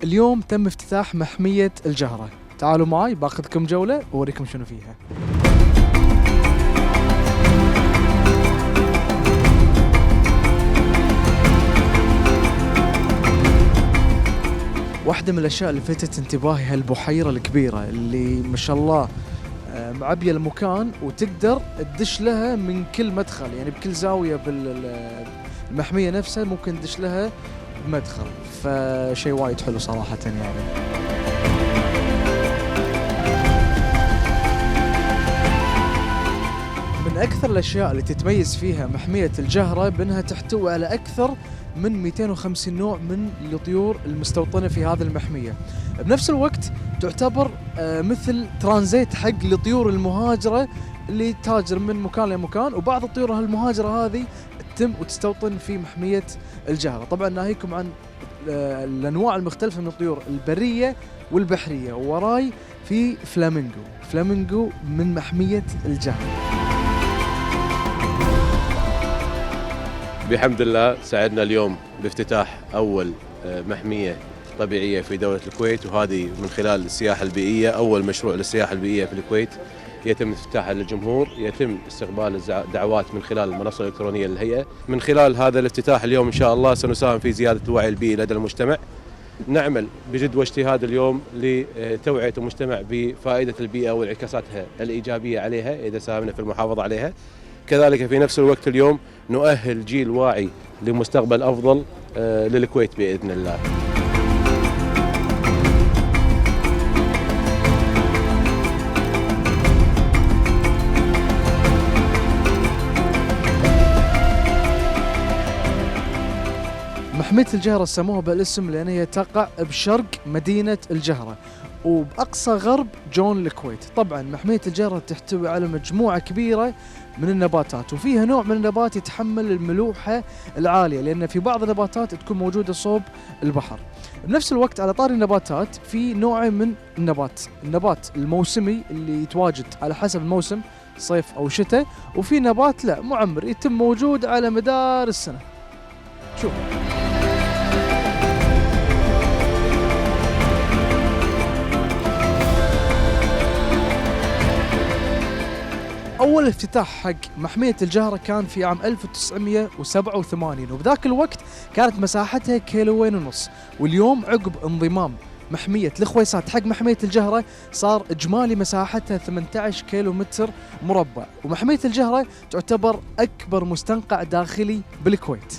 اليوم تم افتتاح محمية الجهرة. تعالوا معي باخذكم جولة وأوريكم شنو فيها. واحدة من الأشياء اللي لفتت انتباهي هالبحيرة الكبيرة اللي ما شاء الله معبية المكان، وتقدر تدش لها من كل مدخل، يعني بكل زاوية بالمحمية نفسها ممكن تدش لها بمدخل، فشيء وايد حلو صراحة يعني. من أكثر الأشياء اللي تتميز فيها محمية الجهرة بأنها تحتوي على أكثر من 250 نوع من الطيور المستوطنة في هذه المحمية. بنفس الوقت تعتبر مثل ترانزيت حق الطيور المهاجرة اللي تهاجر من مكان لمكان، وبعض الطيور المهاجرة هذه تتم وتستوطن في محمية الجهرة. طبعا ناهيكم عن الأنواع المختلفة من الطيور البرية والبحرية. وراي في فلامينغو من محمية الجهرة. بحمد الله سعدنا اليوم بافتتاح أول محمية طبيعية في دولة الكويت، وهذه من خلال السياحة البيئية. أول مشروع للسياحة البيئية في الكويت يتم افتتاحه للجمهور، يتم استقبال الدعوات من خلال المنصة الإلكترونية للهيئة. من خلال هذا الافتتاح اليوم إن شاء الله سنساهم في زيادة الوعي البيئي لدى المجتمع. نعمل بجد واجتهاد اليوم لتوعية المجتمع بفائدة البيئة وانعكاساتها الإيجابية عليها إذا ساهمنا في المحافظة عليها. كذلك في نفس الوقت اليوم نؤهل جيل واعي لمستقبل أفضل للكويت بإذن الله. محمية الجهرة سموها بالاسم لأن هي تقع بشرق مدينة الجهرة وبأقصى غرب جون الكويت. طبعا محمية الجهرة تحتوي على مجموعة كبيرة من النباتات، وفيها نوع من النبات يتحمل الملوحة العالية، لأن في بعض النباتات تكون موجودة صوب البحر. بنفس الوقت على طاري النباتات في نوع من النبات الموسمي اللي يتواجد على حسب الموسم صيف أو شتاء، وفي نبات لا معمر يتم موجود على مدار السنة. شوف أول افتتاح حق محمية الجهرة كان في عام 1987، وبذاك الوقت كانت مساحتها 1.5 كيلو، واليوم عقب انضمام محمية الخويصات حق محمية الجهرة صار إجمالي مساحتها 18 كيلومتر مربع. ومحمية الجهرة تعتبر أكبر مستنقع داخلي بالكويت.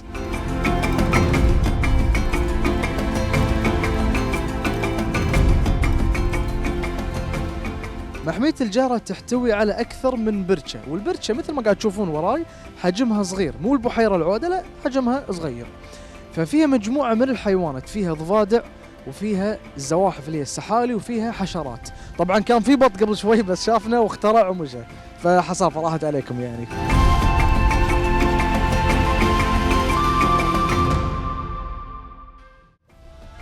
محمية الجهرة تحتوي على أكثر من بركة، والبركة مثل ما قاعد تشوفون وراي حجمها صغير، مو البحيرة العودة، لا حجمها صغير. ففيها مجموعة من الحيوانات، فيها ضفادع وفيها الزواحف اللي هي السحالي وفيها حشرات. طبعا كان في بط قبل شوي بس شافنا واخترع ومشى، فحصافة راحت عليكم يعني.